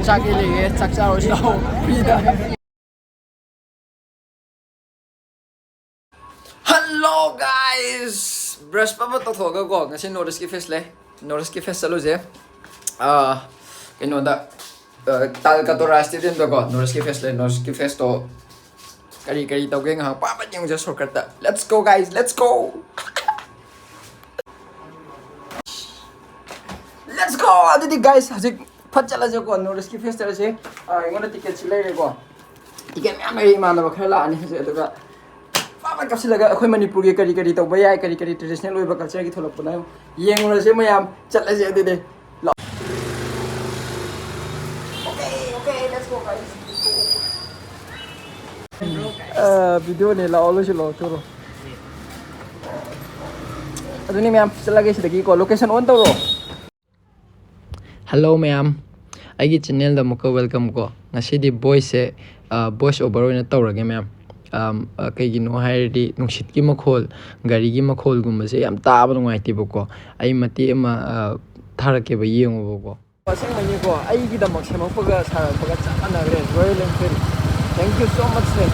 Chaki lege, chakcharo silaw. Pida. Hello guys! Brush pa ba to thoga ko? Kasi notice ki face le. Notice ki face salo je. Kino da tal ka to rasti din do ko. Notice ki face le. Notice ki face to kari tau ge nga pa pa yung just shortcut da. Let's go guys, let's go. Let's go. Adidi guys, hajik phat chala je ko. Notice ki face chala je. Ingona ticket silai ko. Ticket me amai imana ba khala ani je aduga Papa kasi laga ako Manipur ke kari tau bayai kari traditional oi ba culture ki tholok puna yeng ra se mayam chala je de okay let's go guys video ne la olo chilo choro aduni mayam chala ge sidagi ko location on tawro hello mayam aigi channel da muka welcome ko ngasi di voice over oina tawrage mayam kaygino hairdi nungsit ki makhol gari gi makhol gumba se yam taaba nungaiti boko ai mati ama tharake ba yengo boko pasang mani ko ai gi da maksima paga sara paga chana gre Royal Enfield thank you so much ne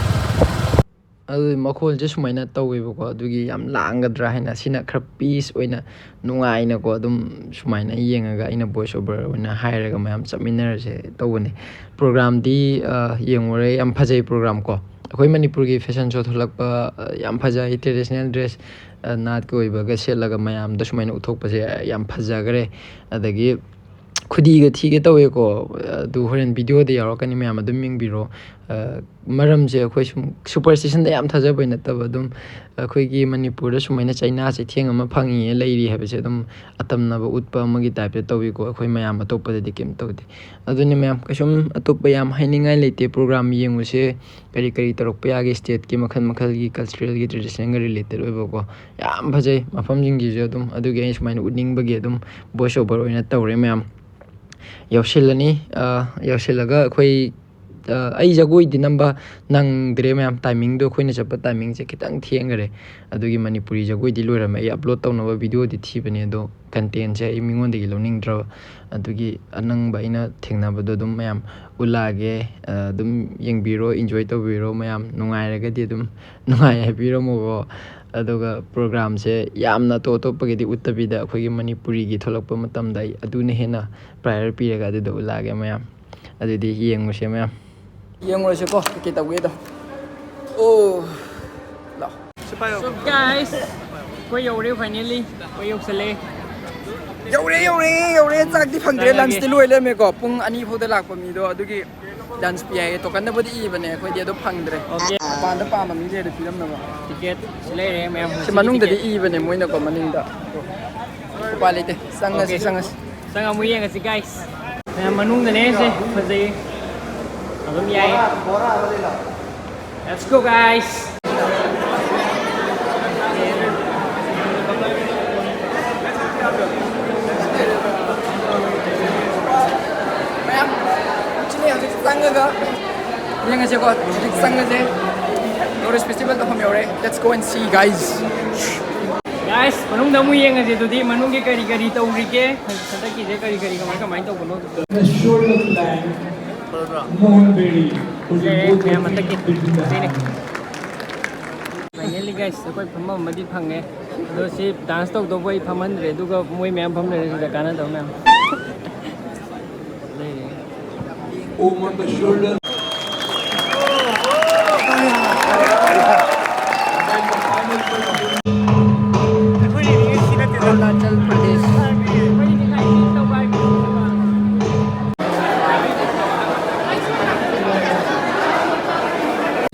adu makhol je sumaina tawe boko adugi yam langadra haina sina khra peace oina nungaina ko adum sumaina yengaga ina voice over oina hairaga mayam chaminner se tawne program di yengore yam phajai program ko अखोई मणिपुर की fashion show थोलक याम फजाई traditional dress नाट को इबगा सेलगा मयाम the सुमाइन उथोकपसे याम फजागरे अदगी खुदी ग थीगे तवे को दु होरेन video दे यारकनी मयाम अदुम मिंगबिरो मरम जे अखोई सुपरस्टिशन द याम थजाबै नतब अदुम अखोई की मणिपुर द सुमाइन चाइना से थेंग अमा फंगी लेरी हबसे अदुम अतमनब उतपा अमगी टाइप दे तवे को अखोई मयाम अतोप दे केम तोदे अदुनि मयाम कसुम अतोप याम हाइनिंगाई लेते प्रोग्राम येंगुसे करी तरक यागे स्टेट की मखल की कल्चरल की ट्रेडिशनल रिलेटेड ओइबको याम फजै मफम जिंगी जे अदुम अदुगे आई सुमाइन उनिंग बगे अदुम वॉइस ओवर ओइना तवरे मयाम यौशिलनी यौशिलगा अखोई आई जगोई दि नंबा नंगद्रे मयाम टाइमिंग दो अखोइना चप टाइमिंग से खितंग थेंगरे अदुगी मणिपुरी जगोई दि लोरम आई अपलोड तौनबा वीडियो दि थीबने दो कंटेंट से आई मिंगोन दि लोनिंग द्र अदुगी अनंग बाइना थेंगनाबदो दुम मयाम उलागे दुम यंगबिरो एंजॉय तौबिरो मयाम नुंगाइरगदि दुम नुंगाइ हाइबिरो मोगो अदुगा प्रोग्राम से यामना तो पगेदि उत्तबिदा अखोगी मणिपुरी की थोलकप मतमदा अदुने हेना प्रायर पीरगा अदुदो उलागे मयाम अदुदि येंगुसे मयाम येंगुसे को के तौगेदो ओ ला So guys, कोई योरे फाइनली कोई योक्सले योरे चाकदि फंगद्रे लंच दि लोइले मेको पुंग अनि फोदे लाकप मिदो अदुगी डांस पियाए तो कन्ना बदि इबने कोइ दे दो फंगद्रे ओके पांदा पामा मि जे दे फिलम नबा टिकट ले रे मैं से मनुंग दि इबने मोइना को मनिंदा उपालेते संगा मुये ngasi guys मैं मनुंग दने से फजे अदुम याय let's go guys Sangaga yang aja kok sangaga Norris Festival to home yore let's go and see guys manung damu yang aja tuh di manung ke kari tau rike sada ki je kari kamai tau bono the shoulder flag Mohanberry मैं मतलब कि finally guys कोई फम मदी fungi दो से dance तो कोई फमन रे दुगा मोय मैम फम रे गाना दो ma'am over the shoulder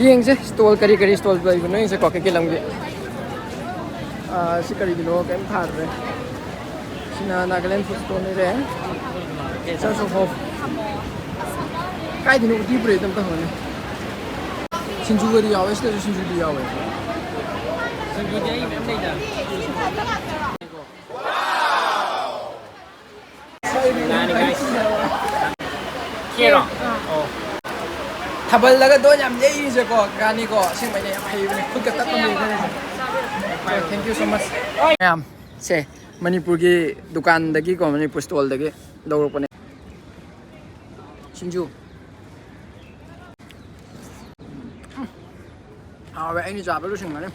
Yang se stall kari stall bai no se ko ke lamge si kari no kem thar re sina Nagaland food stall ne re so so kai dinu di bre tam ta hone sinju gari yawe se sinju di yawe संगीत है ma'am नहीं था नानी guys केरो Thabal laga do yam yei je ko gani ko sing mai yam hai ne khud ka tat mi thank you so much yam se Manipur ki dukan dagi ko Manipur stall dagi dawro pone ꯁꯤꯡꯖꯨ ꯍꯥꯎꯋꯦ ꯑꯩꯅ ꯆꯥꯕ ꯂꯣꯏꯁꯤꯟꯒꯅꯤ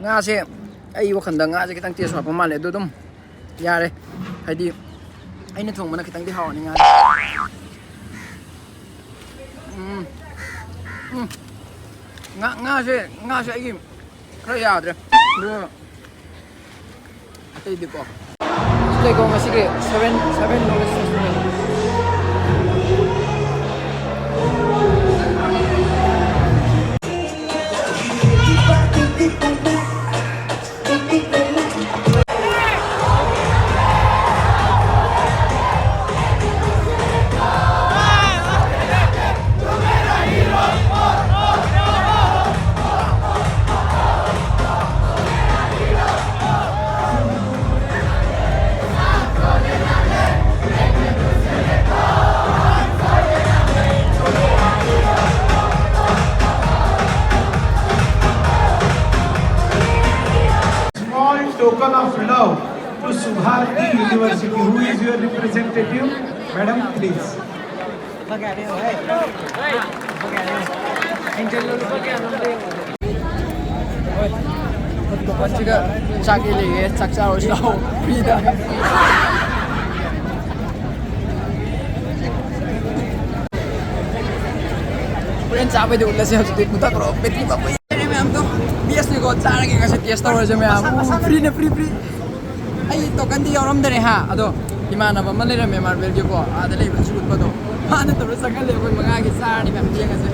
ꯉꯥꯁꯦ ꯑꯩ ꯋꯥꯈꯜꯗ ꯉꯥꯁꯦ ꯈꯤꯇꯪ test ꯋꯥꯠꯄ ꯃꯥꯜꯂꯦ ꯑꯗꯨ ꯑꯗꯨꯝ ꯌꯥꯔꯦ ꯍꯥꯏꯗꯤ ꯑꯩꯅ ꯊꯣꯡꯕꯅ ꯈꯤꯇꯪꯗꯤ ꯍꯥꯎꯔꯅꯤ ꯉꯥꯁꯦ ꯉꯥꯁꯦ ꯑꯩꯒꯤ ꯈꯔ ꯌꯥꯗ꯭ꯔꯦ ꯑꯗꯨ ꯑꯇꯩꯗꯤꯀꯣ ꯁꯤꯗꯩꯀꯣ ꯉꯁꯤꯒꯤ 7 knowledge festival Small token of love to Subharati University. Who is your representative? Madam, please. ꯁꯤꯒ ꯆꯥꯛꯀꯤ ꯂꯩꯒꯦ ꯆꯥꯛ ꯆꯥꯔꯨꯁꯤ ꯂꯥꯛꯑꯣ ꯐ꯭ꯔꯤꯗ ꯍꯣꯔꯦꯟ ꯆꯥꯕꯩꯗꯤ ꯎꯠꯂꯁꯦ ꯍꯧꯖꯤꯛꯇꯤ ꯄꯨꯊꯛꯈ꯭ꯔꯣ ꯕꯦꯇ꯭ꯔꯤ ꯄꯝꯄ ꯌꯥꯔꯦ ꯃꯌꯥꯝꯗꯣ ꯕꯦꯁꯅꯤꯀꯣ ꯆꯥꯔꯒꯦ ꯉꯁꯤ ꯇꯦꯁ ꯇꯧꯔꯁꯦ ꯃꯌꯥꯝ ꯐ꯭ꯔꯤꯅ ꯐ꯭ꯔꯤ ꯑꯩ ꯇꯣꯀꯟꯗꯤ ꯌꯥꯎꯔꯝꯗꯔꯦ ꯍꯥ ꯑꯗꯣ ꯏꯃꯥꯟꯅꯕ ꯑꯃ ꯂꯩꯔꯝꯃꯦ ꯃꯥꯔꯕꯦꯜꯒꯤꯀꯣ ꯑꯥꯗ ꯂꯩꯕꯁꯨ ꯎꯠꯄꯗꯣ ꯃꯥꯅ ꯇꯧꯔ ꯆꯪꯍꯜꯂꯦ ꯑꯩꯈꯣꯏ 5ꯒꯤ ꯆꯥꯔꯅꯤ ꯃꯌꯥꯝ ꯌꯦꯡꯉꯁꯦ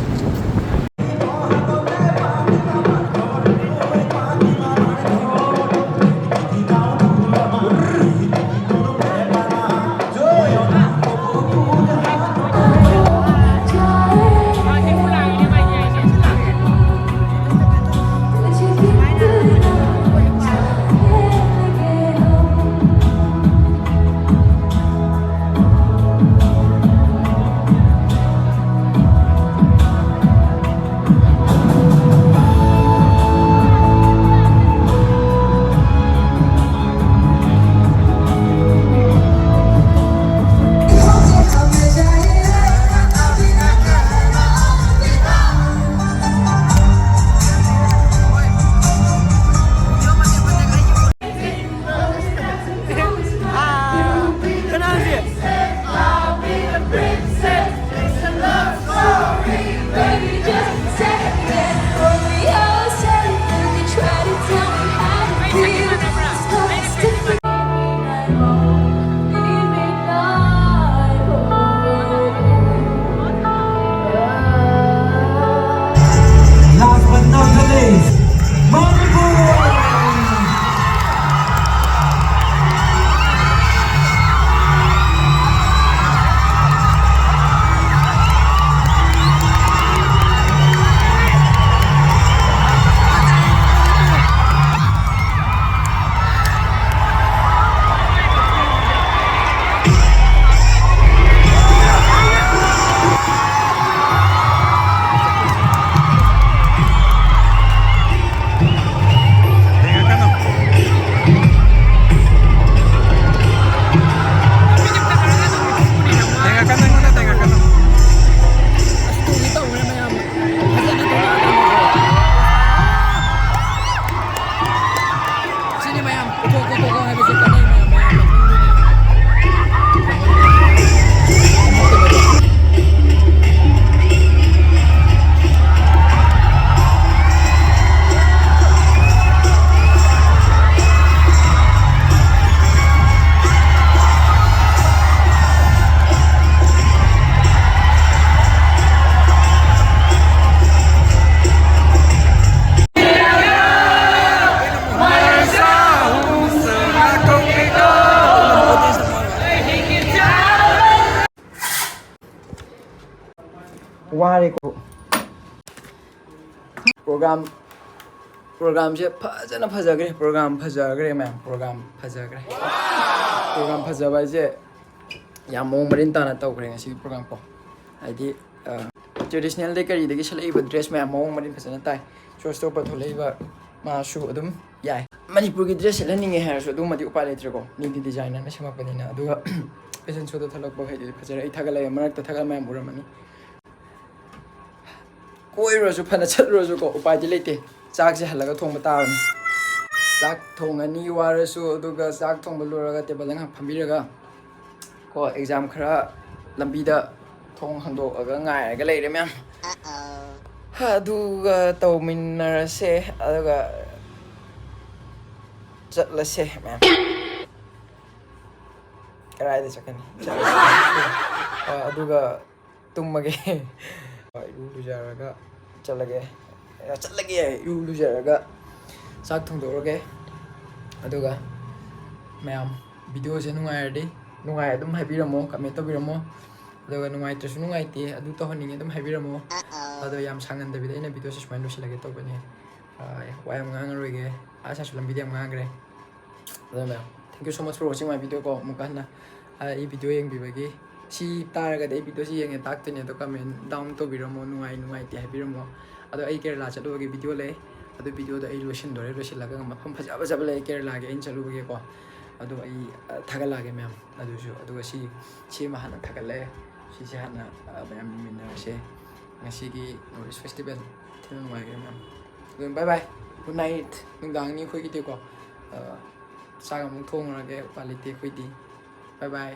Last but not the least, Manipur. वारेको प्रोग्रामसे फजन फजग्रे प्रोग्राम फजग्रे मैम प्रोग्राम फजबा जे याम मोंग मरिन ताना तौग्रे ngasi प्रोग्राम को हाइदि ट्रेडिशनल दे करी दे सलैब ड्रेस मैम मोंग मरिन फजन ताई चोइस तो पथोलैबा मासु अदुम याय मणिपुर की ड्रेस सेलनिंगे हैरसु अदुम मदि उपाय लेत्रेको निदि डिजाइनर ने सेमपनिना अदुगा ꯐꯦꯁꯟ ꯁꯣꯗ ꯊꯣꯛꯂꯛꯄꯈꯩꯗꯤ ꯐꯖꯔꯦ ꯑꯩ ꯊꯥꯒꯠꯂꯛꯑꯦ ꯃꯔꯛꯇ ꯊꯥꯒꯠ ꯃꯌꯥꯝ ꯎꯔꯝꯃꯅꯤ ꯀꯣꯏꯔꯨꯔꯁꯨ ꯐꯅ ꯆꯠꯂꯨꯔꯁꯨꯀꯣ ꯎꯄꯥꯏꯗꯤ ꯂꯩꯇꯦ ꯆꯥꯛꯁꯦ ꯍꯜꯂꯒ ꯊꯣꯡꯕ ꯇꯥꯕꯅꯤ ꯆꯥꯛ ꯊꯣꯡꯉꯅꯤ ꯋꯥꯔꯁꯨ ꯑꯗꯨꯒ ꯆꯥꯛ ꯊꯣꯡꯕ ꯂꯣꯏꯔꯒ ꯇꯦꯕꯜꯗ ꯉꯥꯏꯍꯥꯛ ꯐꯝꯕꯤꯔꯒ ꯀꯣ ꯑꯦꯛꯖꯥꯝ ꯈꯔ ꯂꯝꯕꯤꯗ ꯊꯣꯡ ꯍꯥꯡꯗꯣꯛꯑꯒ ꯉꯥꯏꯔꯒ ꯂꯩꯔꯦ ꯃꯌꯥꯝ ꯑꯗꯨꯒ ꯇꯧꯃꯤꯟꯅꯔꯁꯦ ꯑꯗꯨꯒ ꯆꯠꯂꯁꯦ ꯃꯌꯥꯝ ꯀꯔꯥꯏꯗ ꯆꯠꯀꯅꯤ ꯑꯗꯨꯒ ꯇꯨꯝꯃꯒꯦ ꯏꯔꯨ ꯂꯨꯖꯔꯒ ꯆꯠꯂꯒꯦ ꯏꯔꯨ ꯂꯨꯖꯔꯒ ꯆꯥꯛ ꯊꯣꯡꯗꯣꯛꯑꯒꯦ ꯑꯗꯨꯒ ꯃꯌꯥꯝ ꯚꯤꯗꯤꯑꯣꯁꯦ ꯅꯨꯡꯉꯥꯏꯔꯗꯤ ꯅꯨꯡꯉꯥꯏ ꯑꯗꯨꯝ ꯍꯥꯏꯕꯤꯔꯝꯃꯣ ꯀꯃꯦꯟ ꯇꯧꯕꯤꯔꯝꯃꯣ ꯑꯗꯨꯒ ꯅꯨꯡꯉꯥꯏꯇ꯭ꯔꯁꯨ ꯅꯨꯡꯉꯥꯏꯇꯦ ꯑꯗꯨ ꯇꯧꯍꯟꯅꯤꯡꯉꯦ ꯑꯗꯨꯝ ꯍꯥꯏꯕꯤꯔꯝꯃꯣ ꯑꯗꯣ ꯌꯥꯝ ꯁꯥꯡꯍꯟꯗꯕꯤꯗ ꯑꯩꯅ ꯚꯤꯗꯤꯑꯣꯁꯦ ꯁꯨꯃꯥꯏꯅ ꯂꯣꯏꯁꯤꯜꯂꯒꯦ ꯇꯧꯕꯅꯦ ꯋꯥ ꯌꯥꯝ ꯉꯥꯡꯉꯔꯣꯏꯒꯦ ꯑꯁꯥꯁꯨ ꯂꯝꯕꯤꯗ ꯌꯥꯝ ꯉꯥꯡꯈ꯭ꯔꯦ ꯑꯗꯨ ꯃꯌꯥꯝ thank you so much for watching my video ꯀꯣ ꯑꯃꯨꯛꯀ ꯍꯟꯅ ꯑꯩ ꯚꯤꯗꯤꯑꯣ ꯌꯦꯡꯕꯤꯕꯒꯤ ꯁꯤ ꯇꯥꯔꯒꯗꯤ ꯑꯩ ꯚꯤꯗꯤꯑꯣꯁꯤ ꯌꯦꯡꯉꯦ ꯇꯥꯛꯇꯣꯏꯅꯦ ꯑꯗꯣ ꯀꯃꯦꯟ ꯗꯥꯎꯟ ꯇꯧꯕꯤꯔꯝꯃꯣ ꯅꯨꯡꯉꯥꯏꯇꯦ ꯍꯥꯏꯕꯤꯔꯝꯃꯣ ꯑꯗꯣ ꯑꯩ ꯀꯦꯔꯂꯥ ꯆꯠꯂꯨꯕꯒꯤ ꯚꯤꯗꯤꯑꯣ ꯂꯩ ꯑꯗꯨ ꯚꯤꯗꯤꯑꯣꯗꯣ ꯑꯩ ꯂꯣꯏꯁꯤꯜꯂꯒ ꯃꯐꯝ ꯐꯖꯕ ꯂꯩ ꯀꯦꯔꯂꯥꯒꯤ ꯑꯩꯅ ꯆꯠꯂꯨꯕꯒꯤꯀꯣ ꯑꯗꯣ ꯑꯩ ꯊꯥꯒꯠꯂꯛꯑꯒꯦ ꯃꯌꯥꯝ ꯑꯗꯨꯁꯨ ꯑꯗꯨꯒ ꯁꯤꯃ ꯍꯥꯟꯅ ꯊꯥꯒꯠꯂꯛꯑꯦ ꯁꯤꯁꯦ ꯍꯥꯟꯅ ꯃꯌꯥꯝ ꯌꯦꯡꯃꯤꯟꯅꯔꯁꯦ ꯉꯁꯤꯒꯤ ꯅꯣꯔꯠ ꯏꯁ ꯐꯦꯁꯇꯤꯚꯦꯜ ꯊꯤꯅ ꯅꯨꯡꯉꯥꯏꯈ꯭ꯔꯦ ꯃꯌꯥꯝ ꯑꯗꯨ ꯕꯥꯏ ꯕꯥꯏ ꯒꯨꯗ ꯅꯥꯏꯠ ꯅꯨꯡꯗꯥꯡꯅꯤ ꯑꯩꯈꯣꯏꯒꯤꯗꯤꯀꯣ ꯆꯥꯛ ꯑꯃꯨꯛ ꯊꯣꯡꯉꯨꯔꯒꯦ ꯎꯄꯥꯏ ꯂꯩꯇꯦ ꯑꯩꯈꯣꯏꯗꯤ ꯕꯥꯏ ꯕꯥꯏ